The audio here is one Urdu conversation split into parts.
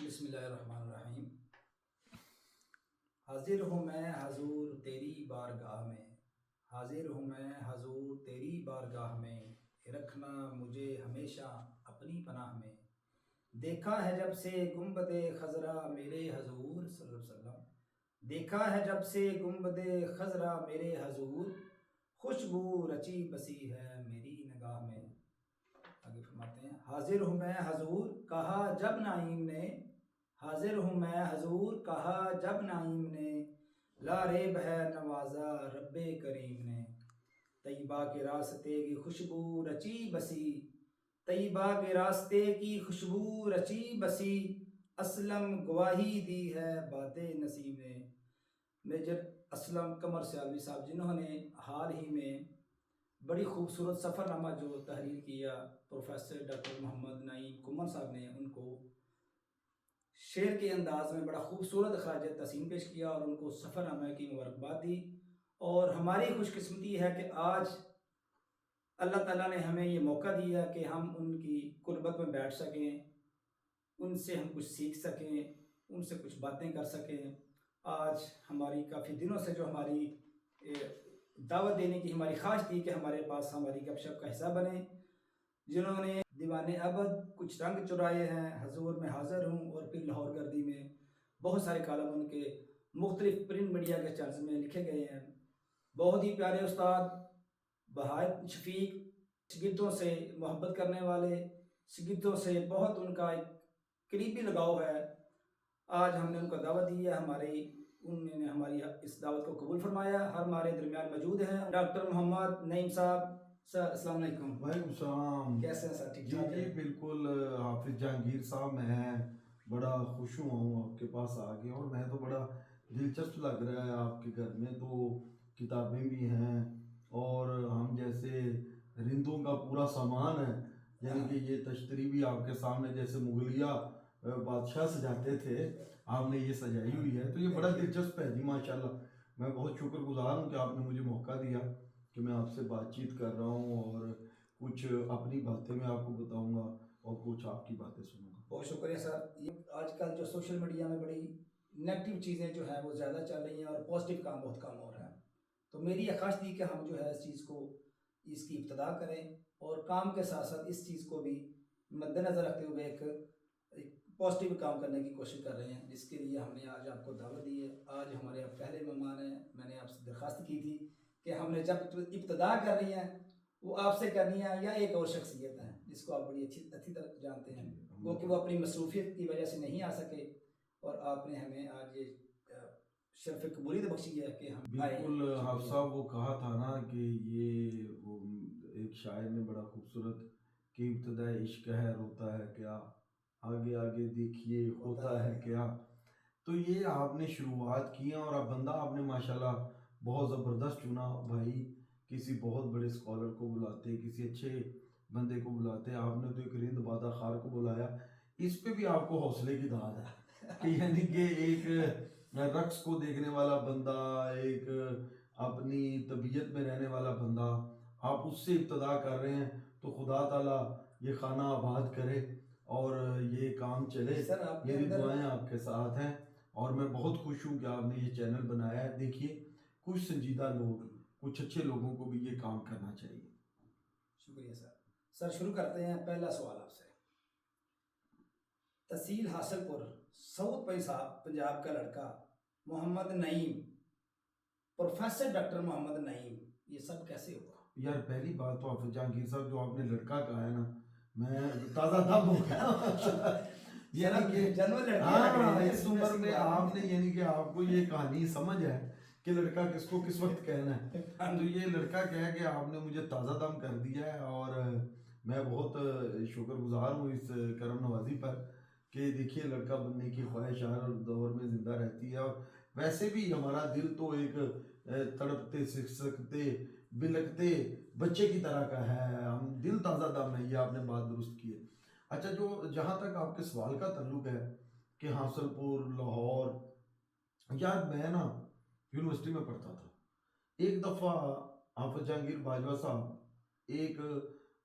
بسم اللہ الرحمن الرحیم۔ حاضر ہوں میں حضور تیری بارگاہ میں، حاضر ہوں میں حضور تیری بارگاہ میں، رکھنا مجھے ہمیشہ اپنی پناہ میں۔ دیکھا ہے جب سے گنبد خضرا میرے حضور صلی اللہ علیہ وسلم، دیکھا ہے جب سے گنبد خضرا میرے حضور، خوشبو رچی بسی ہے میری نگاہ میں۔ آگے فرماتے ہیں حاضر ہوں میں حضور کہا جب نعیم نے، حاضر ہوں میں حضور کہا جب نعیم نے، لا ریب ہے نوازا رب کریم نے۔ طیبہ کے راستے کی خوشبو رچی بسی، طیبہ کے راستے کی خوشبو رچی بسی، اسلم گواہی دی ہے بات نسیم نے۔ میجر اسلم قمر سیالوی صاحب جنہوں نے حال ہی میں بڑی خوبصورت سفر نامہ جو تحریر کیا، پروفیسر ڈاکٹر محمد نعیم کمر صاحب نے ان کو شعر کے انداز میں بڑا خوبصورت خراج تحسین پیش کیا اور ان کو سفر نامہ کی مبارکباد دی۔ اور ہماری خوش قسمتی ہے کہ آج اللہ تعالیٰ نے ہمیں یہ موقع دیا کہ ہم ان کی قربت میں بیٹھ سکیں، ان سے ہم کچھ سیکھ سکیں، ان سے کچھ باتیں کر سکیں۔ آج ہماری کافی دنوں سے جو ہماری دعوت دینے کی ہماری خواہش تھی کہ ہمارے پاس ہماری گپ شپ کا حصہ بنے، جنہوں نے دیوان ابد، کچھ رنگ چرائے ہیں، حضور میں حاضر ہوں، اور پھر لاہور گردی میں بہت سارے کالم ان کے مختلف پرنٹ میڈیا کے چرچ میں لکھے گئے ہیں۔ بہت ہی پیارے استاد بہائے شفیق، شاگردوں سے محبت کرنے والے، شاگردوں سے بہت ان کا ایک قریبی لگاؤ ہے۔ آج ہم نے ان کو دعوت دی ہے، انہوں نے ہماری اس دعوت کو قبول فرمایا، ہمارے درمیان موجود ہیں ڈاکٹر محمد نعیم صاحب۔ سر السلام علیکم۔ وعلیکم السلام۔ کیسے ہیں سر؟ ٹھیک جی ٹھاک جی ہے؟ بالکل حافظ جہانگیر صاحب، میں بڑا خوش ہوں آپ کے پاس آ کے، اور میں تو بڑا دلچسپ لگ رہا ہے۔ آپ کے گھر میں تو کتابیں بھی ہیں اور ہم جیسے رندوں کا پورا سامان ہے، یعنی کہ یہ تشتری بھی آپ کے سامنے جیسے مغلیہ بادشاہ سجاتے تھے، آپ نے یہ سجائی ہوئی ہے، تو یہ بڑا دلچسپ ہے جی ماشاءاللہ۔ میں بہت شکر گزار ہوں کہ آپ نے مجھے موقع دیا کہ میں آپ سے بات چیت کر رہا ہوں، اور کچھ اپنی باتیں میں آپ کو بتاؤں گا اور کچھ آپ کی باتیں سنوں گا۔ بہت شکریہ سر۔ یہ آج کل جو سوشل میڈیا میں بڑی نیگیٹو چیزیں جو ہیں وہ زیادہ چل رہی ہیں اور پازیٹیو کام بہت کم ہو رہا ہے، تو میری یہ خواہش تھی کہ ہم جو ہے اس چیز کو، اس کی ابتدا کریں اور کام کے ساتھ ساتھ اس چیز کو بھی مد نظر رکھتے ہوئے ایک پازیٹیو کام کرنے کی کوشش کر رہے ہیں، جس کے لیے ہم نے آج آپ کو دعوت دی ہے۔ آج ہمارے پہلے مہمان ہیں، میں نے آپ سے درخواست کی تھی کہ ہم نے جب ابتدا کرنی ہے وہ آپ سے کرنی ہے، یا ایک اور شخصیت ہے جس کو آپ بڑی اچھی طرح جانتے ہیں، وہ کہ وہ اپنی مصروفیت کی وجہ سے نہیں آ سکے، اور آپ نے ہمیں آج یہ شرف قبولیت بخشی ہے کہ ہم آئے۔ بالکل حافظ صاحب، وہ کہا تھا نا کہ یہ وہ ایک شاعر نے بڑا خوبصورت کہ ابتدا عشق ہے روتا ہے کیا، آگے آگے دیکھیے ہوتا ہے کیا۔ تو یہ آپ نے شروعات کی ہیں، اور اب بندہ آپ نے ماشاءاللہ بہت زبردست چنا بھائی۔ کسی بہت بڑے اسکالر کو بلاتے، کسی اچھے بندے کو بلاتے، آپ نے تو ایک رند بادہ خار کو بلایا۔ اس پہ بھی آپ کو حوصلے کی داد ہے کہ یعنی کہ ایک رقص کو دیکھنے والا بندہ، ایک اپنی طبیعت میں رہنے والا بندہ، آپ اس سے ابتدا کر رہے ہیں، تو خدا تعالیٰ یہ خانہ آباد کرے اور یہ کام چلے۔ میری دعائیں آپ کے ساتھ ہیں، اور میں بہت خوش ہوں کہ آپ نے یہ چینل بنایا ہے۔ دیکھیے کچھ سنجیدہ لوگ، کچھ اچھے لوگوں کو بھی یہ کام کرنا چاہیے۔ شکریہ سر۔ سر شروع کرتے ہیں، پہلا سوال آپ سے۔ تحصیل حاصل پور، سعود پئی صاحب، پنجاب کا لڑکا، محمد نعیم، پروفیسر ڈاکٹر محمد نعیم، یہ سب کیسے ہوا؟ یار پہلی بات تو حافظ جہانگیر صاحب، جو آپ نے لڑکا کہا ہے نا، میں تازہ دم ہو گیا۔ یعنی کہ ہاں، اس عمر میں آپ نے، یعنی کہ آپ کو یہ کہانی سمجھ ہے کہ لڑکا کس کو کس وقت کہنا ہے، تو یہ لڑکا کہہ کے آپ نے مجھے تازہ دم کر دیا ہے، اور میں بہت شکر گزار ہوں اس کرم نوازی پر کہ دیکھیے لڑکا بننے کی خواہش ہر دور میں زندہ رہتی ہے، اور ویسے بھی ہمارا دل تو ایک تڑپتے سکتے بلکتے بچے کی طرح کا ہے، ہم دل تازہ دم ہے، یہ آپ نے بات درست کی ہے۔ اچھا، جہاں تک آپ کے سوال کا تعلق ہے کہ حاصل پور، لاہور، یار میں نا یونیورسٹی میں پڑھتا تھا۔ ایک دفعہ حافظ جہانگیر باجوہ صاحب ایک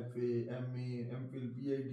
FA MA MPhil PhD,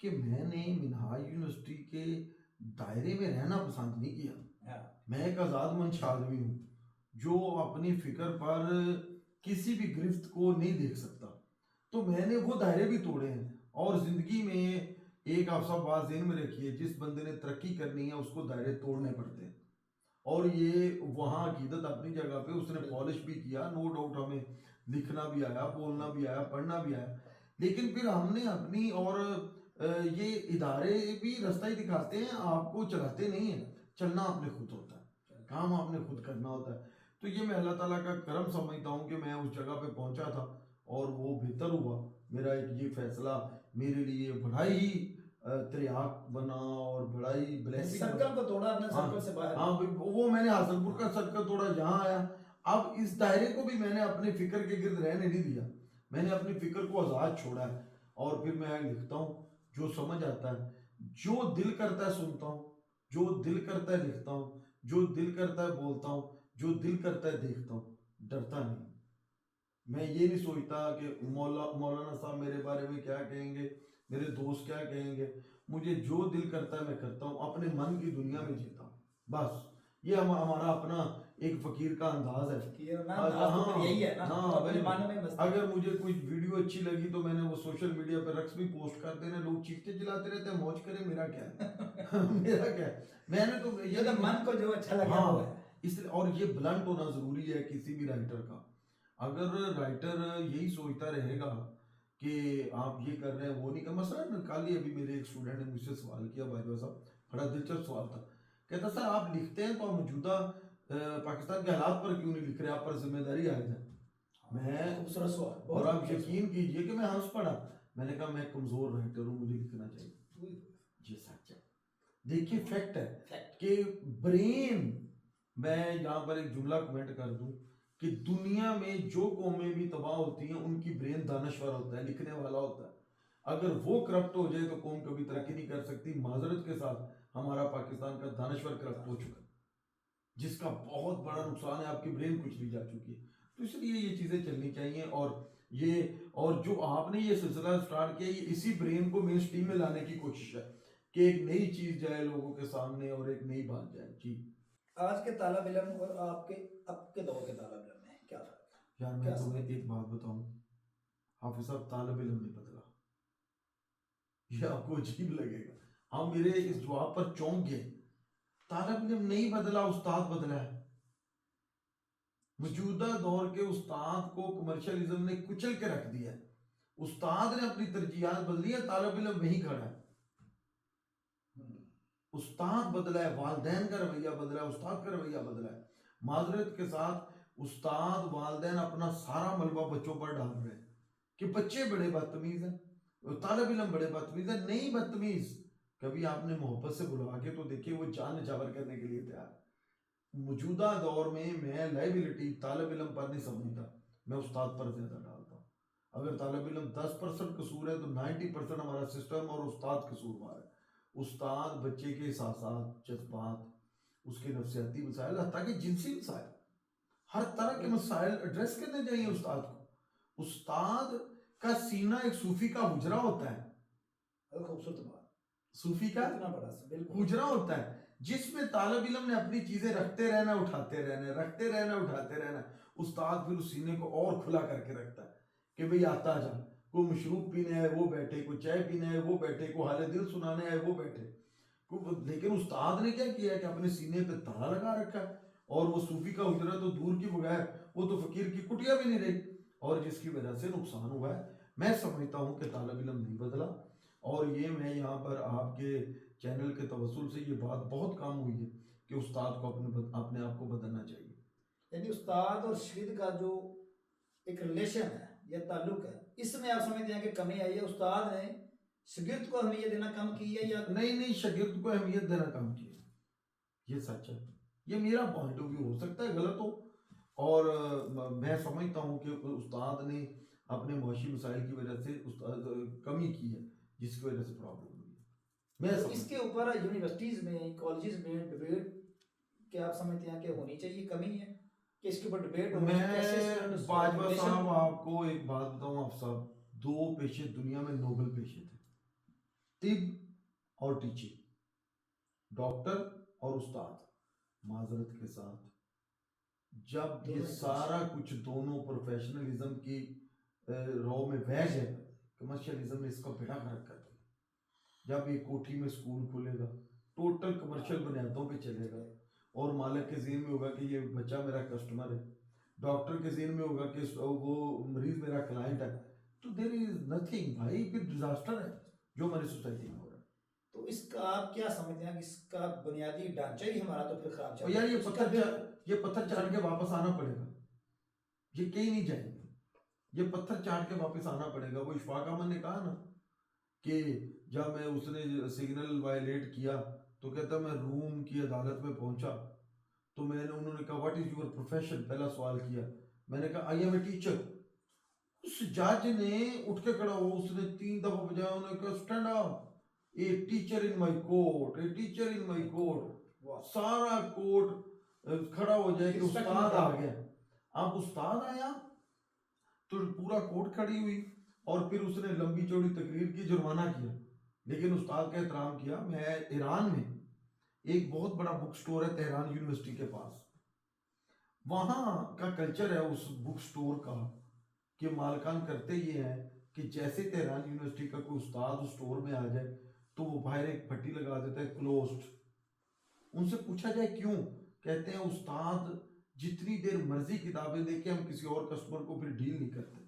کہ میں نے منہاج یونیورسٹی کے دائرے میں رہنا پسند نہیں کیا. ہاں، میں ایک آزاد منش آدمی ہوں جو اپنی فکر پر کسی بھی گرفت کو نہیں دیکھ سکتا. تو میں نے وہ دائرے بھی توڑے ہیں. اور زندگی میں ایک آپ سب بات ذہن میں رکھیے, جس بندے نے ترقی کرنی ہے اس کو دائرے توڑنے پڑتے ہیں. اور یہ وہاں عقیدت اپنی جگہ پہ اس نے پالش بھی کیا, نو ڈاؤٹ ہمیں لکھنا بھی آیا, بولنا بھی آیا, پڑھنا بھی آیا. لیکن پھر ہم نے اپنی, اور یہ ادارے بھی راستہ ہی دکھاتے ہیں, آپ کو چلاتے نہیں ہیں. چلنا آپ نے خود ہوتا ہے, کام آپ نے خود کرنا ہوتا ہے. تو یہ میں اللہ تعالیٰ کا کرم سمجھتا ہوں کہ میں اس جگہ پہ پہنچا تھا اور وہ بہتر ہوا. میرا ایک یہ فیصلہ میرے لیے بڑا ہی تریاق بنا اور بڑا ہی بلیسنگ. سرکل کو توڑا اپنے سرکل سے باہر. ہاں وہ میں نے حاصل پور کا سرکل توڑا, یہاں آیا. اب اس دائرے کو بھی میں نے اپنے فکر کے گرد رہنے نہیں دیا, میں نے اپنی فکر کو آزاد چھوڑا ہے. اور پھر میں لکھتا ہوں جو سمجھ آتا ہے, جو دل کرتا ہے سنتا ہوں, جو دل کرتا ہے لکھتا ہوں, جو دل کرتا ہے بولتا ہوں, جو دل کرتا ہے دیکھتا ہوں. ڈرتا نہیں. میں یہ نہیں سوچتا کہ مولانا صاحب میرے بارے میں کیا کہیں گے, میرے دوست کیا کہیں گے. مجھے جو دل کرتا ہے میں کرتا ہوں, اپنے من کی دنیا میں جیتا ہوں. بس یہ ہمارا اپنا ایک فقیر کا انداز ہے. اگر مجھے کوئی ویڈیو اچھی لگی تو میں نے وہ سوشل میڈیا پہ رقص بھی پوسٹ کر دینا. لوگ چیختے چلاتے رہتے ہیں, موج کریں, میرا کیا ہے میرا کیا ہے. میں نے تو یہ من کو جو اچھا لگا وہ ہے. اس لیے, اور یہ بلنٹ ہونا ضروری ہے کسی بھی رائٹر کا. اگر رائٹر یہی سوچتا رہے گا کہ آپ یہ کر رہے ہیں وہ نہیں کر, مثلا کل ہی ابھی میرے ایک اسٹوڈنٹ نے مجھ سے سوال کیا, باجوہ صاحب, بڑا دلچسپ سوال تھا. کہتا سر آپ لکھتے ہیں تو آپ موجودہ پاکستان کے حالات پر کیوں نہیں لکھ رہے, آپ پر ذمہ داری عائد ہے. میں اور آپ یقین کیجئے کہ میں ہنس پڑا. میں نے کہا میں کمزور رائٹر ہوں, مجھے لکھنا چاہیے. یہ سچ ہے. دیکھیے فیکٹ ہے کہ برین, میں یہاں پر ایک جملہ کمنٹ کر دوں کہ دنیا میں جو قومیں بھی تباہ ہوتی ہیں ان کی برین دانشور ہوتا ہے, لکھنے والا ہوتا ہے. اگر وہ کرپٹ ہو جائے تو قوم کبھی ترقی نہیں کر سکتی. معذرت کے ساتھ ہمارا پاکستان کا دانشور کرپٹ ہو چکا, جس کا بہت بڑا نقصان ہے. آپ کی برین کچھ بھی جا چکی ہے. تو اس لیے یہ چیزیں چلنی چاہیے. اور جو آپ نے یہ سلسلہ سٹارٹ کیا, یہ اسی برین کو مین سٹریم میں لانے کی کوشش ہے کہ ایک نئی چیز جائے لوگوں کے سامنے اور ایک نئی بات جائے. جی آج کے طالب علم اور آپ کے اب کے دور کے طالب علم میں کیا فرق ہے؟ یار میں تمہیں ایک بات بتاؤں, حافظ صاحب طالب علم نہیں بدلا. یہ آپ کو عجیب لگے گا, ہم میرے اس جواب پر چونک گئے. طالب علم نہیں بدلا, استاد بدلا ہے. موجودہ دور کے استاد کو کمرشلزم نے کچل کے رکھ دیا ہے. استاد نے اپنی ترجیحات بدلی ہے, طالب علم وہیں کھڑا ہے. استاد بدلا ہے, والدین کا رویہ بدلا ہے, استاد کا رویہ بدلا ہے. معذرت کے ساتھ استاد والدین اپنا سارا ملبہ بچوں پر ڈال رہے ہیں کہ بچے بڑے بدتمیز ہیں, طالب علم بڑے بدتمیز ہیں. نہیں بدتمیز, کبھی آپ نے محبت سے بلا کے تو دیکھیں, وہ جان نچھاور کرنے کے لیے تیار. موجودہ دور میں لائبلٹی طالب علم پر نہیں سمجھتا, میں استاد پر زیادہ ڈالتا ہوں. اگر طالب علم 10% قصور ہے تو 90% ہمارا سسٹم اور استاد قصوروار ہے. استاد بچے کے احساسات, جذبات, اس کے نفسیاتی مسائل, حتیٰ کہ جنسی مسائل, ہر طرح کے مسائل ایڈریس کرنے چاہیے استاد کو. استاد کا سینہ ایک صوفی کا حجرہ ہوتا ہے. خوبصورت بات, صوفی کا حجرہ ہوتا ہے جس میں طالب علم نے اپنی چیزیں رکھتے رہنا, اٹھاتے رہنا, رکھتے رہنا, اٹھاتے رہنا. استاد پھر اس سینے کو اور کھلا کر کے رکھتا ہے کہ بھئی آتا جا, کوئی مشروب پینے ہے وہ بیٹھے, کوئی چائے پینے ہے وہ بیٹھے, کوئی حال دل سنانے ہے وہ بیٹھے. لیکن استاد نے کیا کیا ہے کہ اپنے سینے پہ تالا لگا رکھا ہے, اور وہ صوفی کا حجرہ تو دور کی بغیر, وہ تو فقیر کی کٹیا بھی نہیں رہی, اور جس کی وجہ سے نقصان ہوا ہے. میں سمجھتا ہوں کہ طالب علم نہیں بدلا, اور یہ میں یہاں پر آپ کے چینل کے توسل سے یہ بات بہت کام ہوئی ہے کہ استاد کو اپنے آپ کو بدلنا چاہیے. یعنی استاد اور شاگرد کا جو ایک ریلیشن ہے یا تعلق ہے, اس میں آپ سمجھتے ہیں کہ کمی آئی ہے؟ استاد نے شاگرد کو اہمیت دینا کم کی ہے یا نہیں, شاگرد کو اہمیت دینا کم کی ہے. یہ سچ ہے, یہ میرا پوائنٹ آف ویو, ہو سکتا ہے غلط ہو, اور میں سمجھتا ہوں کہ استاد نے اپنے معاشی مسائل کی وجہ سے کمی کی ہے, جس کی وجہ سے پرابلم ہوئی ہے. اس کے اوپر یونیورسٹیز میں, کالجز میں ڈیبیٹ کیا آپ سمجھتے ہیں کہ ہونی چاہیے, کمی ہے کہ اس کے اوپر ڈیبیٹ ہو؟ میں باجوہ صاحب آپ کو ایک بات بتاؤں, آپ صاحب, 2 پیشے دنیا میں نوبل پیشے تھے. طب اور ٹیچنگ، ڈاکٹر اور استاد، معذرت کے ساتھ جب یہ سارا کچھ دونوں پروفیشنلزم کی رو میں بیج ہے، کمرشلزم نے اس کا بیڑا غرق کر دیا۔ جب ایک کوٹھی میں اسکول کھلے گا ٹوٹل کمرشل بنیادوں پہ چلے گا، اور مالک کے ذہن میں ہوگا کہ یہ بچہ میرا کسٹمر ہے، ڈاکٹر کے ذہن میں ہوگا کہ وہ مریض میرا کلائنٹ ہے، تو دیر از نتھنگ بھائی، پھر ڈیزاسٹر ہے جو ہماری سوسائٹی میں ہو رہا ہے۔ تو اس کا آپ کیا سمجھتے ہیں کہ اس کا بنیادی ڈھانچہ ہی ہمارا تو پھر خراب چل اور رہا ہے؟ یار یہ پتھر چاٹ کے واپس آنا پڑے گا، یہ کہیں نہیں جائیں گے، یہ پتھر چاٹ کے واپس آنا پڑے گا۔ وہ اشفاق احمد نے کہا نا کہ جب میں اس نے سگنل وائلیٹ کیا تو کہتا میں روم کی عدالت میں پہنچا تو میں نے انہوں نے کہا واٹ از یور پروفیشن، پہلا سوال کیا، میں نے کہا آئی ایم اے ٹیچر۔ اس جج نے اٹھ کے کھڑا ہوا، اس نے 3 دفعہ بجایا، انہوں نے کہا stand up, a teacher in my court, a teacher in my court. سارا کورٹ کھڑا ہو جائے کہ استاد آ گیا۔ اب استاد آیا تو پورا کورٹ کھڑی ہوئی، اور پھر اس نے لمبی چوڑی تقریر کی، جرمانہ کیا، لیکن استاد کا احترام کیا۔ میں ایران میں ایک بہت بڑا بک سٹور ہے تہران یونیورسٹی کے پاس، وہاں کا کلچر ہے اس بک سٹور کا کہ مالکان کرتے یہ ہیں کہ جیسے تہران یونیورسٹی کا کوئی استاد اس سٹور میں آ جائے تو وہ باہر ایک پھٹی لگا دیتا ہے کلوزڈ۔ ان سے پوچھا جائے کیوں، کہتے ہیں استاد جتنی دیر مرضی کتابیں دیکھیں، ہم کسی اور کسٹمر کو پھر ڈیل نہیں کرتے۔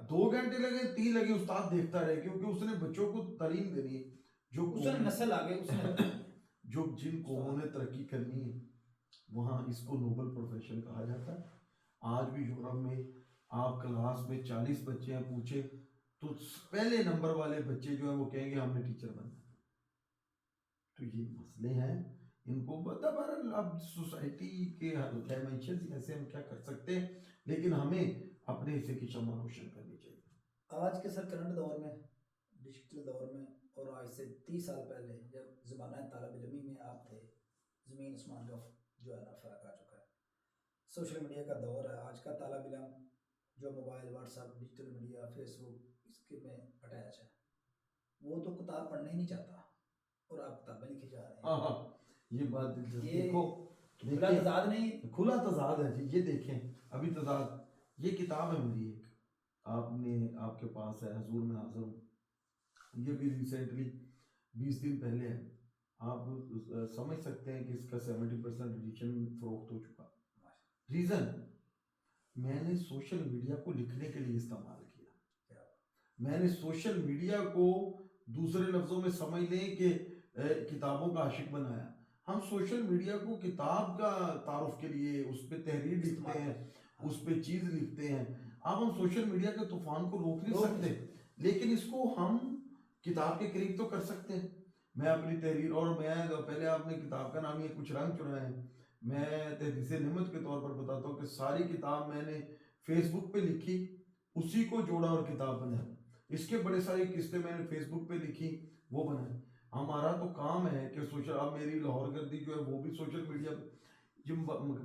2 گھنٹے لگے 3 لگے، استاد دیکھتا رہے، کیونکہ اس نے بچوں کو تعلیم دینی ہے، جو نسل آگے جو جن قوموں نے ترقی کرنی ہے وہاں اس کو نوبل پروفیشن کہا جاتا ہے۔ آج بھی یورپ میں آپ کلاس میں 40 بچے ہیں، پوچھے تو پہلے نمبر والے بچے جو ہیں وہ کہیں گے ہم نے ٹیچر بننا ہے۔ تو یہ مسئلے ہیں، ان کو بہرحال اب سوسائٹی کے ڈائمینشنز ایسے ہم کیا کر سکتے ہیں، لیکن ہمیں اپنے حصے کی شمع روشن کرنی چاہیے۔ آج کے سر کرنٹ دور میں، ڈیجیٹل دور میں، اور آج سے 30 سال پہلے جب زمانہ طالب علمی میں آپ تھے، زمین آسمان کا جو ہے نا فرق آ چکا ہے۔ سوشل میڈیا کا دور ہے، آج کا طالب علم جو mobile, WhatsApp, digital media, Facebook اس کے میں اٹیچ ہے، وہ تو کتاب پڑھنا ہی نہیں چاہتا، اور آپ کتابیں لکھے جا رہے ہیں۔ یہ بات دلچسپ، یہ دیکھو کھلا تضاد نہیں، کھلا تضاد ہے جی۔ یہ دیکھیں ابھی تضاد، یہ کتاب ہے میری ایک، آپ کے پاس ہے، حضور میں حاضر ہوں، یہ بھی ریسنٹلی 20 دن پہلے ہے۔ آپ سمجھ سکتے ہیں کہ اس کا 70% ایڈیشن فروخت ہو چکا۔ ریزن، میں نے سوشل میڈیا کو لکھنے کے لیے استعمال کیا، میں نے سوشل میڈیا کو دوسرے لفظوں میں سمجھ لیں کہ کتابوں کا عاشق بنایا۔ ہم سوشل میڈیا کو کتاب کا تعارف کے لیے اس پہ تحریر لکھتے ہیں، اس پہ چیز لکھتے ہیں۔ اب ہم سوشل میڈیا کے طوفان کو روک نہیں سکتے، لیکن اس کو ہم کتاب کے قریب تو کر سکتے ہیں۔ میں اپنی تحریر، اور میں پہلے آپ نے کتاب کا نام یہ کچھ رنگ چنائے ہیں، میں تحدیث نعمت کے طور پر بتاتا ہوں کہ ساری کتاب میں نے فیس بک پہ لکھی، اسی کو جوڑا اور کتاب بنائی۔ اس کے بڑے ساری قسطیں میں نے فیس بک پہ لکھی، وہ بنائی۔ ہمارا تو کام ہے کہ سوشل، اب میری لاہور گردی جو ہے وہ بھی سوشل میڈیا پہ، جب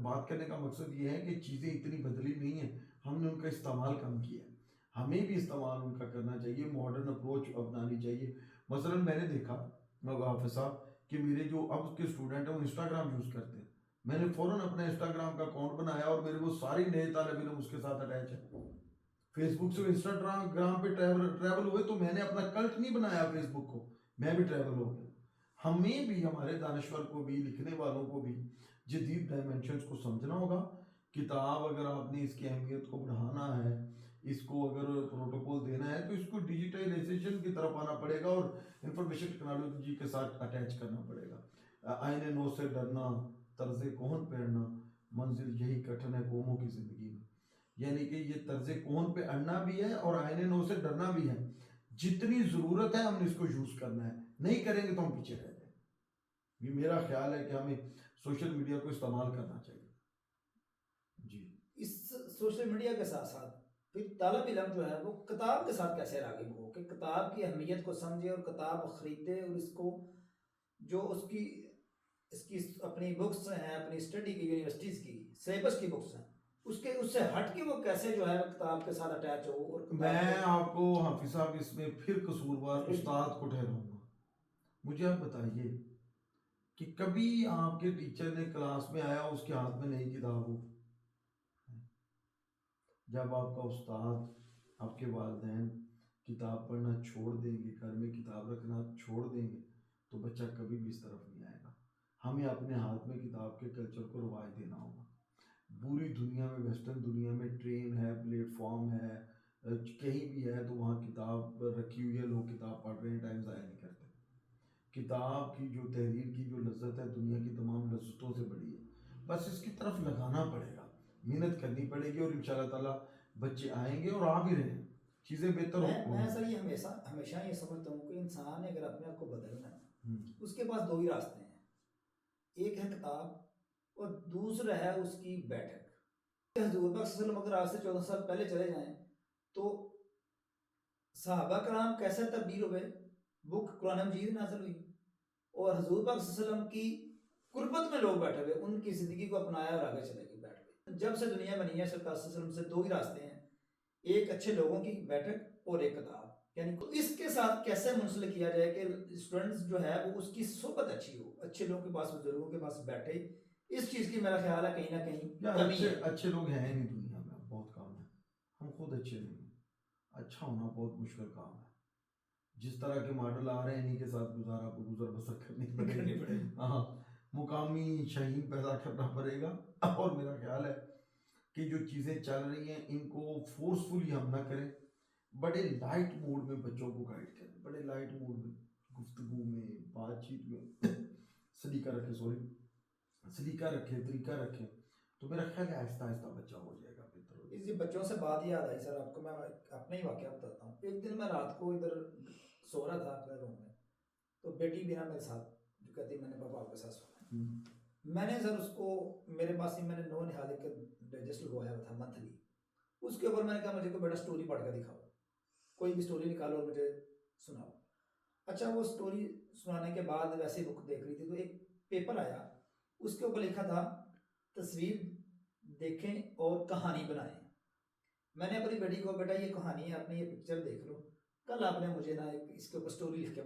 بات کرنے کا مقصد یہ ہے کہ چیزیں اتنی بدلی نہیں ہیں، ہم نے ان کا استعمال کم کیا ہے، ہمیں بھی استعمال ان کا کرنا چاہیے، ماڈرن اپروچ اپنانی چاہیے۔ مثلا میں نے دیکھا حافظ صاحب کہ میرے جو اب کے اسٹوڈنٹ ہیں وہ انسٹاگرام یوز کرتے ہیں، میں نے فوراً اپنا انسٹاگرام کا اکاؤنٹ بنایا، اور میرے وہ ساری نئے طالب علم اس کے ساتھ اٹیچ ہیں۔ فیس بک سے انسٹاگرام پہ ٹریول ہوئے تو میں نے اپنا کلٹ نہیں بنایا فیس بک کو، میں بھی ٹریول ہو گیا۔ ہمیں بھی، ہمارے دانشور کو بھی، لکھنے والوں کو بھی جدید ڈائمینشنز کو سمجھنا ہوگا۔ کتاب اگر آپ نے اس کی اہمیت کو بڑھانا ہے، اس کو اگر پروٹوکول دینا ہے، تو اس کو ڈیجیٹائزیشن کی طرف آنا پڑے گا اور انفارمیشن ٹیکنالوجی کے ساتھ اٹیچ کرنا پڑے گا۔ آئین نو سے ڈرنا، طرز کہن پہننا، منزل یہی کٹھن ہے قوموں کی زندگی میں، یعنی کہ یہ طرز کہن پہ اڑنا بھی ہے اور آئین نو سے ڈرنا بھی ہے۔ جتنی ضرورت ہے ہم نے اس کو یوز کرنا ہے، نہیں کریں گے تو ہم پیچھے رہ جائیں گے۔ یہ میرا خیال ہے کہ ہمیں سوشل میڈیا کو استعمال کرنا چاہیے۔ جی، اس سوشل میڈیا کے ساتھ ساتھ پھر طالب علم جو ہے وہ کتاب کے ساتھ کیسے راغب ہو، کہ کتاب کی اہمیت کو سمجھے اور کتاب خریدے، اور اس کو جو اس کی اپنی بکس ہیں، اپنی اسٹڈی کی، یونیورسٹیز کی سلیبس کی بکس ہیں، اس سے ہٹ کے وہ کیسے جو ہے کتاب کے ساتھ اٹیچ ہو اور میں آپ کو حافظ صاحب اس میں پھر قصوروار استاد کو ٹھہراؤں گا. مجھے آپ بتائیے کہ کبھی آپ کے ٹیچر نے کلاس میں آیا اس کے ہاتھ میں نئی کتاب ہو؟ جب آپ کا استاد، آپ کے والدین کتاب پڑھنا چھوڑ دیں گے، گھر میں کتاب رکھنا چھوڑ دیں گے، تو بچہ کبھی بھی اس طرف نہیں آئے گا. ہمیں اپنے ہاتھ میں کتاب کے کلچر کو رواج دینا ہوگا. پوری دنیا میں، ویسٹرن دنیا میں ٹرین ہے، پلیٹ فارم ہے، کہیں بھی ہے تو وہاں کتاب رکھی ہوئی ہے، لوگ کتاب پڑھ رہے ہیں، ٹائم ضائع نہیں کرتے. کتاب کی جو تحریر کی جو لذت ہے دنیا کی تمام لذتوں سے بڑی ہے. بس اس کی طرف لگانا پڑے گا، محنت کرنی پڑے گی، اور انشاءاللہ تعالیٰ بچے آئیں گے اور آ بھی رہے ہیں، چیزیں بہتر میں سر یہ ہمیشہ یہ سمجھتا ہوں کہ انسان نے اگر اپنے آپ کو بدلنا ہے، اس کے پاس 2 ہی راستے ہیں. ایک ہے کتاب اور دوسرا ہے اس کی بیٹھک. حضور پاک صلی اللہ علیہ وسلم اگر آج سے 14 سال پہلے چلے جائیں تو صحابہ کرام کیسے تبدیل ہوئے. بک قرآن مجید نازل ہوئی اور حضور پاک صلی اللہ علیہ وسلم کی قربت میں لوگ بیٹھے ہوئے، ان کی زندگی کو اپنایا اور آگے چلے گئے بیٹھ گئے. جب سے دنیا بنی ہے سرکار صلی اللہ علیہ وسلم سے 2 ہی راستے ہیں، ایک اچھے لوگوں کی بیٹھک اور ایک کتاب. یعنی اس کے ساتھ کیسے منسلک کیا جائے کہ اسٹوڈنٹس جو ہے وہ اس کی صحبت اچھی ہو، اچھے لوگوں کے پاس، بزرگوں کے پاس بیٹھے. اس چیز کی میرا خیال ہے کہیں نہ کہیں کمی ہے. اچھے لوگ ہیں نہیں دنیا میں، بہت کم ہیں. ہم خود اچھے نہیں ہیں. اچھا ہونا بہت مشکل کام ہے. جس طرح کے ماڈل آ رہے ہیں انہیں کے ساتھ گزر بسر کرنی پڑے گی. ہاں، مقامی شہین پیدا کرنا پڑے گا. اور میرا خیال ہے کہ جو چیزیں چل رہی ہیں ان کو فورسفلی ہم نہ کریں، بڑے لائٹ موڈ میں بچوں کو گائیڈ کریں، بڑے لائٹ موڈ میں گفتگو میں، بات چیت میں سلیقہ رکھے، طریقہ رکھے، تو میرا خیال ہے آہستہ آہستہ بچہ ہو جائے گا بہتر ہو جائے گا. اسی بچوں سے بات یاد آئی سر، آپ کو میں اپنا ہی واقعہ بتاتا ہوں. ایک دن میں رات کو ادھر سو رہا تھا اپنے روم میں، تو بیٹی بھی نا میرے ساتھ جو کہتی میں نے پاپا آپ کے ساتھ سونا ہے. میں نے سر اس کو میرے پاس ہی میں نے 9 نہال کے ڈائجسٹ لگوایا ہوا تھا منتھلی. اس کے اوپر میں نے کہا مجھے کوئی بیٹا سٹوری پڑھ کے دکھاؤ، کوئی بھی سٹوری نکالو اور مجھے سناؤ. اچھا وہ سٹوری سنانے کے بعد ویسے بک دیکھ رہی تھی تو ایک پیپر آیا، اس کے اوپر لکھا تھا تصویر دیکھیں اور کہانی بنائیں. میں نے اپنی بیٹی کو بیٹا یہ کہانی ہے، آپ نے یہ پکچر دیکھ لو، کل آپ نے مجھے نا اس کے اوپر سٹوری لکھ کے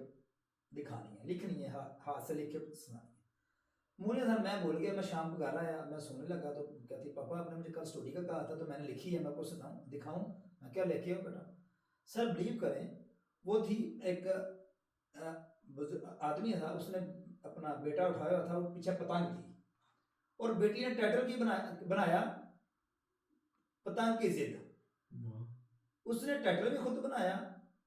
دکھانی ہے، لکھنی ہے، ہاتھ سے لکھ کے سنانی ہے. مجھے سر میں بھول گیا. میں شام کو گھر آیا، میں سونے لگا تو کہتی پاپا آپ نے مجھے کل سٹوری کا کہا تھا تو میں نے لکھی ہے، میں آپ کو سناؤں دکھاؤں. میں کیا لے کے آؤں بیٹا؟ سر بلیو کریں وہ تھی ایک آدمی تھا، اس نے اپنا بیٹا اٹھایا ہوا تھا، وہ پیچھے پتنگ تھی اور بیٹی نے ٹائٹل کی بنایا پتنگ کی ضد. اس نے ٹائٹل بھی خود بنایا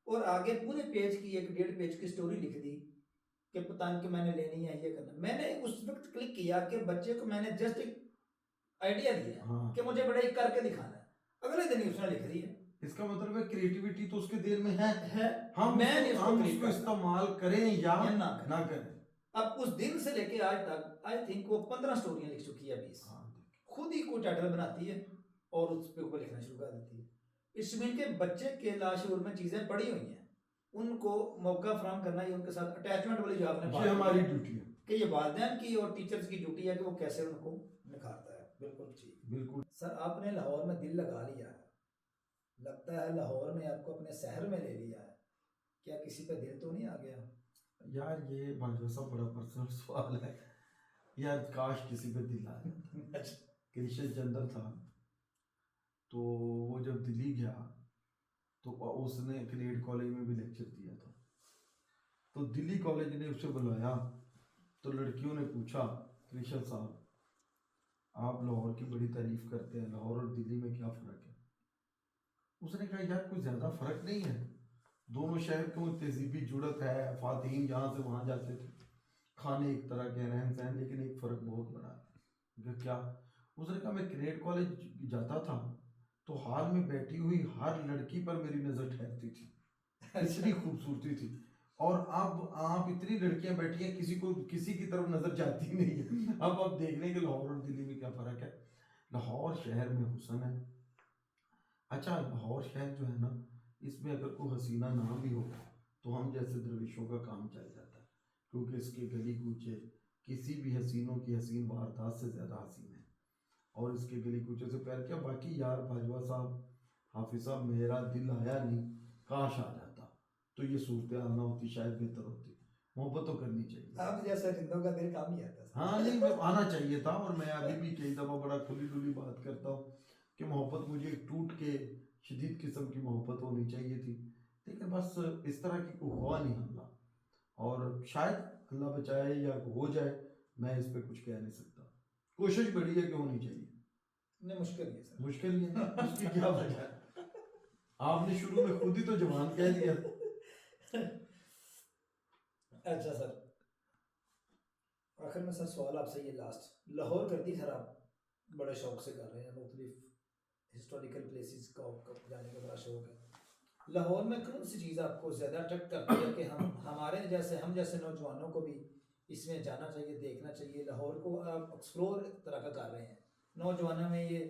اور آگے پورے پیج کی 1.5 پیج کی سٹوری لکھ دی کہ پتنگ کہ میں نے لینی ہے، یہ کرنا. میں نے اس وقت کلک کیا کہ بچے کو میں نے جسٹ ایک آئیڈیا دیا کہ مجھے بڑا ایک کر کے دکھانا ہے، اگلے دن ہی اس نے لکھ دی ہے. اس کا مطلب ہے کریٹیوٹی تو اس کے دل میں ہے، ہم اس کو استعمال کریں یا نہ کریں. اب اس دن سے لے کے آج تک آئی تھنک وہ 15 سٹوریاں لکھ چکی ہے. 20 خود ہی کوئی ٹائٹل بناتی ہے اور اس پہ اوپر لکھنا شروع کر دیتی ہے. اس میں کہ بچے کے لاشعور میں چیزیں پڑی ہوئی ہیں، ان کو موقع فراہم کرنا ہی ان کے ساتھ اٹیچمنٹ والی جو آپ نے یہ ہماری ڈیوٹی ہے کہ یہ والدین کی اور ٹیچرز کی ڈیوٹی ہے کہ وہ کیسے ان کو نکھارتا ہے. بالکل ٹھیک. بالکل. سر آپ نے لاہور میں دل لگا لیا ہے، لگتا ہے لاہور نے آپ کو اپنے شہر میں لے لیا ہے، کیا کسی پہ دل تو نہیں آ گیا؟ یار یہ بھائی صاحب بڑا پرسنل سوال ہے یار، کاش کسی پہ دل آ جاتا. کرشن چندر تھا تو وہ جب دلی گیا تو اس نے کریڈ کالج میں بھی لیکچر دیا تھا، تو دلی کالج نے اسے بلایا تو لڑکیوں نے پوچھا کرشن صاحب آپ لاہور کی بڑی تعریف کرتے ہیں، لاہور اور دلی میں کیا فرق ہے؟ اس نے کہا یار کوئی زیادہ فرق نہیں ہے، دونوں شہر کو تہذیبی جڑت ہے، فاتحین یہاں سے وہاں جاتے تھے، کھانے ایک طرح کے، رہن سہن، لیکن ایک فرق بہت بڑا ہے. کیا؟ اس نے کہا میں کریڈ کالج جاتا تھا تو ہال میں بیٹھی ہوئی ہر لڑکی پر میری نظر ٹھہرتی تھی، اتنی خوبصورتی تھی، اور اب آپ اتنی لڑکیاں بیٹھی ہیں کسی کی طرف نظر جاتی نہیں ہے. اب آپ دیکھ لیں کہ لاہور اور دلی میں کیا فرق ہے. لاہور شہر میں حسن ہے. اچھا لاہور شہر جو ہے نا، اس میں اگر کوئی حسینہ نہ بھی ہو تو ہم جیسے درویشوں کا کام چل جاتا ہے، کیونکہ اس کے گلی کوچے کسی بھی حسینوں کی حسین واردات سے زیادہ حسین ہے. اور اس کے گلی کوچے سے پیار کیا. باقی یار باجوہ صاحب، حافظ صاحب، میرا دل آیا نہیں، کاش آ جاتا تو یہ صورتحال نہ ہوتی، شاید بہتر ہوتی. محبت تو کرنی چاہیے. آپ جیسا رندوں کا دل کام ہی آتا ہے. ہاں نہیں، میں آنا چاہیے تھا. اور میں ابھی بھی کئی دفعہ بڑا کھلی ڈلی بات کرتا ہوں کہ محبت مجھے ٹوٹ کے شدید قسم کی محبت ہونی چاہیے تھی، لیکن بس اس طرح کی کوئی ہوا نہیں حملہ. اور شاید اللہ بچائے یا ہو جائے، میں اس پہ کچھ کہہ نہیں سکتا. کوشش بڑی ہے کہ ہونی چاہیے. نہیں مشکل ہی ہے سر. مشکل یہ نہیں، اس کی کیا وجہ ہے؟ آپ نے شروع میں خود ہی تو جوان کہہ دیا. اچھا سر، آخر میں سر سوال آپ سے یہ لاسٹ، لاہور گردی سر آپ بڑے شوق سے کر رہے ہیں، مختلف ہسٹوریکل پلیسز کا جانے کا بڑا شوق ہے. لاہور میں کون سی چیز آپ کو زیادہ اٹریکٹ کرتی ہے کہ ہم جیسے نوجوانوں کو بھی اس میں جانا چاہیے، دیکھنا چاہیے؟ لاہور کو آپ ایکسپلور ایک طرح کا کر رہے ہیں، نوجوانوں میں یہ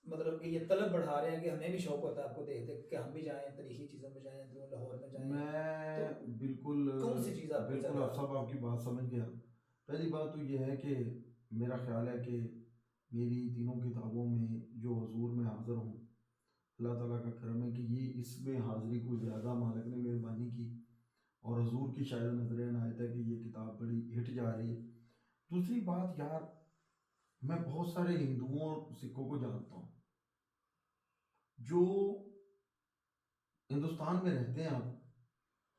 مطلب کہ یہ طلب بڑھا رہے ہیں کہ ہمیں بھی شوق ہوتا ہے آپ کو دیکھ دیکھ کہ ہم بھی جائیں، تاریخی چیزوں میں جائیں، لاہور میں جائیں. میں بالکل کون سی چیز آپ کو بالکل آپ صاحب آپ کی بات سمجھ گیا. پہلی بات تو یہ ہے کہ میرا خیال ہے کہ میری تینوں کتابوں میں جو حضور میں حاضر ہوں، اللہ تعالیٰ کا کرم ہے کہ یہ اس میں حاضری کو زیادہ مالک نے مہربانی کی، اور حضور کی شاید نظر عنایت ہے کہ یہ کتاب بڑی ہٹ جا رہی ہے. دوسری بات یار، میں بہت سارے ہندوؤں اور سکھوں کو جانتا ہوں جو ہندوستان میں رہتے ہیں اب،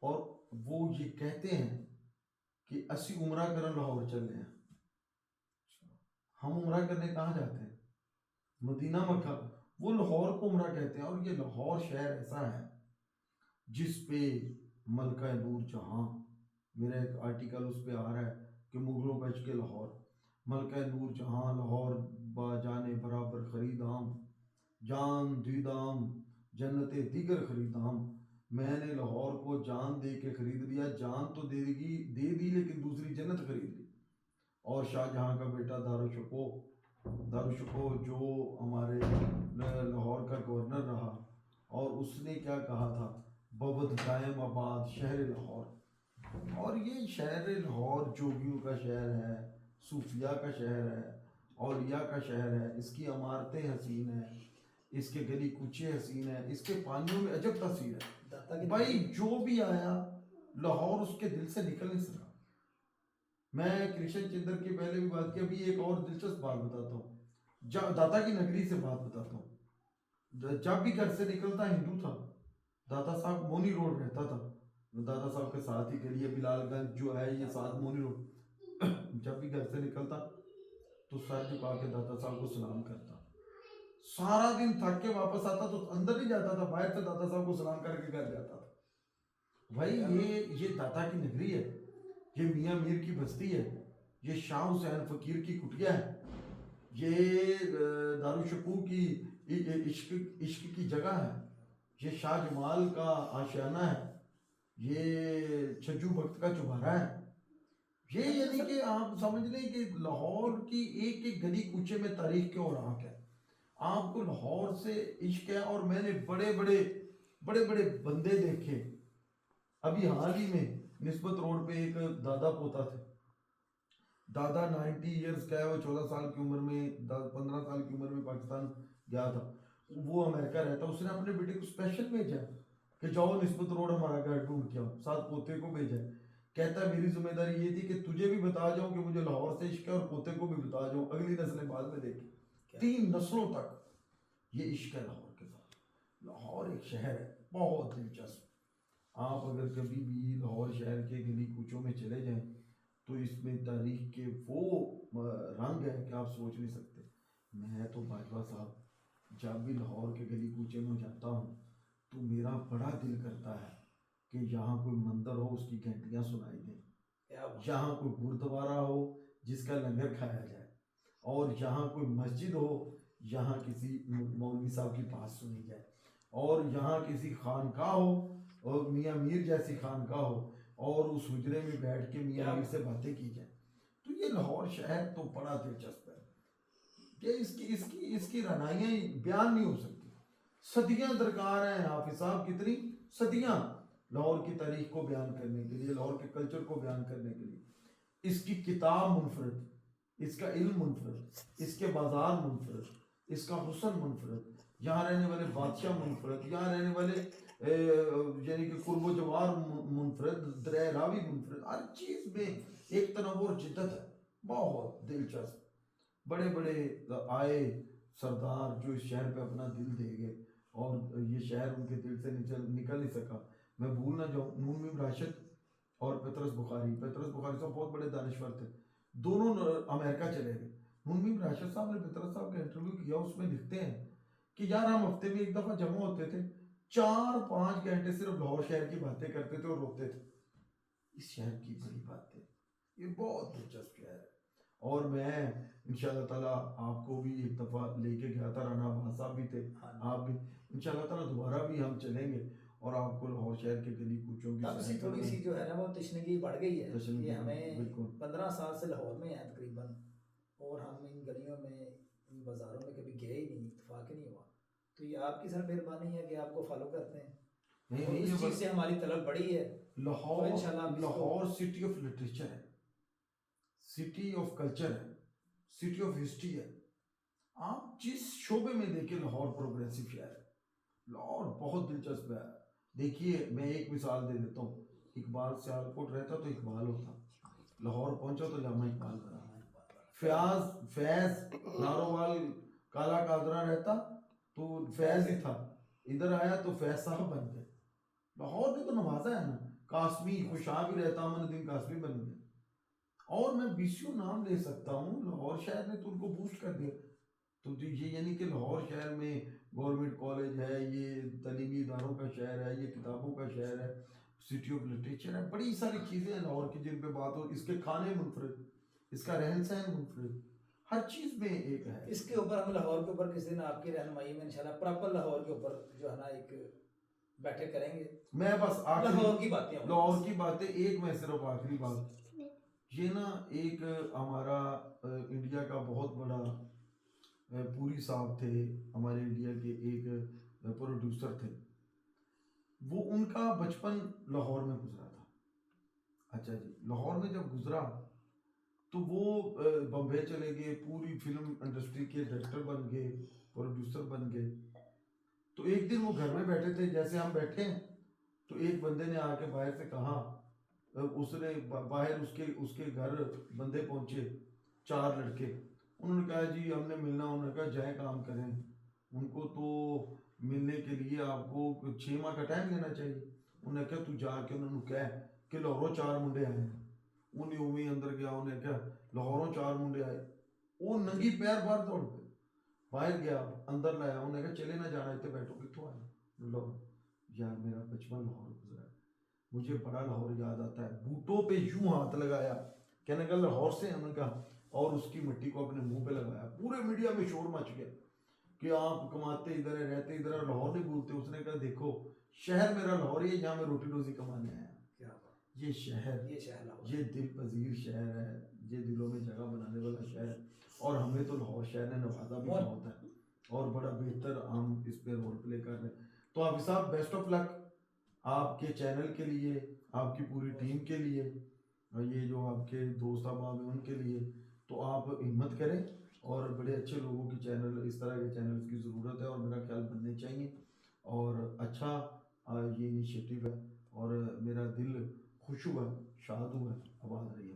اور وہ یہ کہتے ہیں کہ اسی عمرہ کرن لاہور چلے ہیں. ہم عمرہ کرنے کہاں جاتے ہیں؟ مدینہ مکہ. وہ لاہور کو عمرہ کہتے ہیں. اور یہ لاہور شہر ایسا ہے جس پہ ملکہ نور جہاں، میرا ایک آرٹیکل اس پہ آ رہا ہے کہ مغلوں کا عشق لاہور، ملکہ نور جہاں لاہور با جانے برابر خریدام، جان دیدام جنت دیگر خریدام. میں نے لاہور کو جان دے کے خرید لیا. جان تو دے دی لیکن دوسری جنت خرید لی. اور شاہ جہاں کا بیٹا دارالشکوہ جو ہمارے لاہور کا گورنر رہا، اور اس نے کیا کہا تھا، بود قائم آباد شہر لاہور. اور یہ شہر لاہور جوگیوں کا شہر ہے، صوفیاء کا شہر ہے، اولیاء کا شہر ہے. اس کی عمارتیں حسین ہیں، اس کے گلی کوچے حسین ہیں، اس کے پانیوں میں عجب تاثیر ہے. بھائی جو بھی آیا لاہور اس کے دل سے نکل نہیں سکا. میں کرشن چندر کی پہلے بھی بات کی، ابھی ایک اور دلچسپ بات بتاتا ہوں. داتا کی نگری سے بات بتاتا ہوں. جب بھی گھر سے نکلتا ہندو تھا. داتا صاحب مونی روڈ رہتا تھا، دادا صاحب کے ساتھ ہی گلی ہے، بلال گنج جو ہے یہ ساتھ مونی روڈ. جب بھی گھر سے نکلتا تو سر جھکا کے دادا صاحب کو سلام کرتا. سارا دن تھک کے واپس آتا تو اندر نہیں جاتا تھا، باہر سے دادا صاحب کو سلام کر کے گھر جاتا تھا. بھائی یہ داتا کی نگری ہے، یہ میاں میر کی بستی ہے، یہ شاہ حسین فقیر کی کٹیا ہے، یہ دارالشکوہ کی عشق کی جگہ ہے، یہ شاہ جمال کا آشیانہ ہے، یہ چھجو بخت کا چوبارہ ہے. یہ یعنی کہ آپ سمجھ لیں کہ لاہور کی ایک ایک گلی کوچے میں تاریخ کے اوراق ہے. آپ کو لاہور سے عشق ہے. اور میں نے بڑے بڑے بندے دیکھے. ابھی حال ہی میں نسبت روڈ پہ ایک دادا پوتا تھے. دادا 90 ایئرز کا ہے، وہ 14 سال کی عمر میں 15 سال کی عمر میں پاکستان گیا تھا. وہ امریکہ رہتا. اس نے اپنے بیٹے کو اسپیشل بھیجا کہ جاؤ نسبت روڈ ہمارا گھر ڈھونڈ کے آؤ. ساتھ پوتے کو بھیجا. کہتا ہے میری ذمہ داری یہ تھی کہ تجھے بھی بتا جاؤں کہ مجھے لاہور سے عشق ہے، اور پوتے کو بھی بتا جاؤں، اگلی نسلیں بعد میں دیکھیں. 3 نسلوں تک یہ عشق ہے لاہور کے ساتھ. لاہور ایک شہر ہے بہت دلچسپ. آپ اگر کبھی بھی لاہور شہر کے گلی کوچوں میں چلے جائیں تو اس میں تاریخ کے وہ رنگ ہیں کہ آپ سوچ نہیں سکتے. میں تو باجوہ صاحب جب بھی لاہور کے گلی کوچے میں جاتا ہوں تو میرا بڑا دل کرتا ہے کہ یہاں کوئی مندر ہو، اس کی گھنٹیاں سنائی دیں، یہاں کوئی گردوارہ ہو جس کا لنگر کھایا جائے، اور یہاں کوئی مسجد ہو، یہاں کسی مولوی صاحب کی بات سنی جائے، اور یہاں کسی خانقاہ ہو، اور میاں میر جیسی خانقاہ ہو، اور اس حجرے میں بیٹھ کے میاں میر سے باتیں کی جائیں. تو یہ لاہور شہر تو بڑا دلچسپ ہے کہ اس کی رعنائیاں بیان نہیں ہو سکتی. صدیاں درکار ہیں حافظ صاحب، کتنی صدیاں لاہور کی تاریخ کو بیان کرنے کے لیے، لاہور کے کلچر کو بیان کرنے کے لیے. اس کی کتاب منفرد اس کا علم منفرد, اس کے بازار منفرد, اس کا حسن منفرد, یہاں رہنے والے بادشاہ منفرد, یہاں رہنے والے یعنی کہ قرب و جوار منفرد, دریا راوی منفرد, ہر چیز میں ایک تنوع جدت ہے, بہت دلچسپ. بڑے بڑے آئے سردار جو اس شہر پہ اپنا دل دے گئے اور یہ شہر ان کے دل سے نکل نہیں سکا. میں بھول نہ جاؤں, نون میم راشد اور پطرس بخاری صاحب بہت بڑے دانشور تھے, دونوں امریکہ چلے گئے. نون میم راشد صاحب نے پطرس صاحب کا انٹرویو کیا, اس میں لکھتے ہیں کہ یار ہم ہفتے میں ایک دفعہ جمع ہوتے تھے, 4-5 گھنٹے صرف لاہور شہر کی باتیں کرتے تھے اور روتے تھے. اس شہر کی بڑی باتیں, یہ بہت دلچسپ شہر ہے. اور میں انشاءاللہ تعالیٰ آپ کو بھی ایک دفعہ لے کے گیا تھا, رانا عباس صاحب بھی تھے, آپ بھی. انشاءاللہ تعالیٰ دوبارہ بھی ہم چلیں گے اور آپ کو لاہور شہر کے گلی کوچوں کی تب سے تھوڑی سی جو ہے نا وہ تشنگی بڑھ گئی ہے کہ ہمیں 15 سال سے لاہور میں ہیں تقریباً, اور ہم ان گلیوں میں ان بازاروں میں کبھی گئے ہی نہیں, اتفاق ہی نہیں ہوا. تو یہ آپ کی سر مہربانی ہے کہ آپ کو فالو کرتے ہیں, اور اس چیز سے ہماری طلب بڑی ہے. لاہور سٹی آف لٹریچر ہے, سٹی آف کلچر ہے, سٹی آف ہسٹری ہے. آپ جس شعبے میں دیکھیں لاہور پروگریسو شہر ہے, لاہور بہت دلچسپ ہے. دیکھیے میں ایک مثال دے دیتا ہوں, اقبال سیالکوٹ رہتا تو اقبال ہوتا, لاہور پہنچا تو علامہ اقبال بنا. فیض نارووال کالا قادرہ رہتا تو فیض ہی تھا, ادھر آیا تو فیض صاحب بن گئے. لاہور نے تو نوازا ہے نا. قاسمی خوشاب بھی رہتا, امن الدین قاسمی بن گئے. اور میں بیسیوں نام لے سکتا ہوں, لاہور شہر نے تو ان کو بوسٹ کر دیا. تو یہ یعنی کہ لاہور شہر میں گورنمنٹ کالج ہے, یہ تعلیمی اداروں کا شہر ہے, یہ کتابوں کا شہر ہے, سٹی آف لٹریچر ہے, بڑی ساری چیزیں ہیں لاہور کی جن پہ بات ہو. اس کے کھانے منفرد, اس کا رہن سہن منفرد, ہر چیز میں ایک ہے. اس کے اوپر ہم لاہور کے اوپر کسی دن آپ کی رہنمائی میں انشاءاللہ پراپر لاہور کے اوپر جو ہے نا ایک بیٹھے کریں گے. میں بس لاہور کی باتیں, لاہور کی باتیں ایک, میں صرف آخری بات, یہ نا ایک ہمارا انڈیا کا بہت بڑا پوری صاحب تھے, ہمارے انڈیا کے ایک پروڈیوسر تھے, وہ ان کا بچپن لاہور میں گزرا تھا. اچھا جی, لاہور میں جب گزرا تو وہ بمبئی چلے گئے, پوری فلم انڈسٹری کے ڈائریکٹر بن گئے, پروڈیوسر بن گئے. تو ایک دن وہ گھر میں بیٹھے تھے جیسے ہم بیٹھے ہیں, تو ایک بندے نے آ کے باہر سے کہا, اس نے باہر اس کے گھر بندے پہنچے, 4 لڑکے, انہوں نے کہا جی ہم نے ملنا. انہوں نے کہا جائیں کام کریں, ان کو تو ملنے کے لیے آپ کو 6 ماہ کا ٹائم لینا چاہیے. انہوں نے کہا تو جا کے انہوں نے کہا کہ لاہوروں 4 منڈے آئے ہیں. انہیں اومی اندر گیا, انہیں کہا لاہوروں 4 منڈے آئے, وہ ننگی پیر باہر دوڑ گئے. باہر گیا, اندر لایا, انہوں نے کہا چلے نہ جانا, اتنے بیٹھو, کتوں آئے؟ یار میرا بچپن لاہور گزرا ہے, مجھے بڑا لاہور یاد آتا ہے. بوٹوں پہ یوں ہاتھ لگایا, کہنے کا لاہور سے, انہوں نے کہا, اور اس کی مٹی کو اپنے منہ پہ لگایا. پورے میڈیا میں شور مچ گیا کہ آپ کماتے ادھر ہے, رہتے ادھر ہے, لاہور نہیں بھولتے. اس نے کہا دیکھو شہر میرا لاہور ہی ہے, جہاں میں روٹی روزی کمانے آیا. یہ شہر, یہ دل پذیر شہر ہے, یہ دلوں میں جگہ بنانے والا شہر ہے. اور ہمیں تو لاہور شہر نے نوازا بھی بہت ہے, اور بڑا بہتر ہم اس پہ رول پلے کر رہے ہیں. تو حافظ صاحب بیسٹ آف لک آپ کے چینل کے لیے, آپ کی پوری ٹیم کے لیے, اور یہ جو آپ کے دوست احباب ہیں ان کے لیے. تو آپ ہمت کریں, اور بڑے اچھے لوگوں کی چینل, اس طرح کے چینلز کی ضرورت ہے, اور میرا خیال بننے چاہیے. اور اچھا یہ انیشیٹو ہے, اور میرا دل خوش ہوا, شاد ہوا. آباد رہیے.